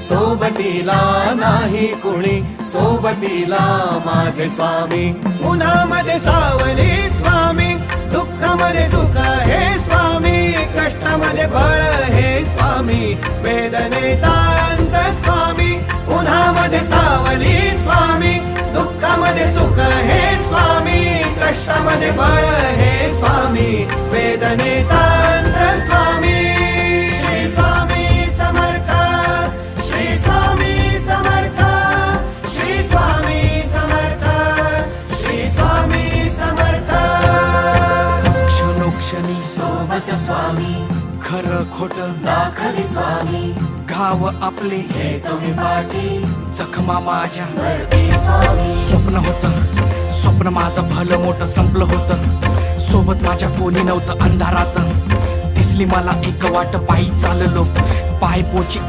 सोबतीला नाही कुणी, सोबतीला माझे स्वामी. उन्हामध्ये सावली स्वामी, दुःखामध्ये सुख हे स्वामी, कष्टामध्ये बळ हे स्वामी, वेदनेचा अंत स्वामी. उन्हामध्ये सावली स्वामी, दुःखामध्ये सुख हे स्वामी, कष्टामध्ये बळ हे स्वामी, वेदनेचा अंत स्वामी. श्री स्वामी समर्थ, श्री स्वामी समर्थ, श्री स्वामी समर्थ, श्री स्वामी समर्थ. क्षणोक्षणी सोबत स्वामी, खरं खोट दाखवी स्वामी, घाव आपले हे तुम्ही पाठी जखमा माझ्या. भरती स्वामी. स्वप्न होतं, स्वप्न माझं भलं मोठं संपलं होतं. सोबत माझ्या कोणी नव्हतं अंधारात. दिसली मला एक वाट, पायी चाललो पाय पोची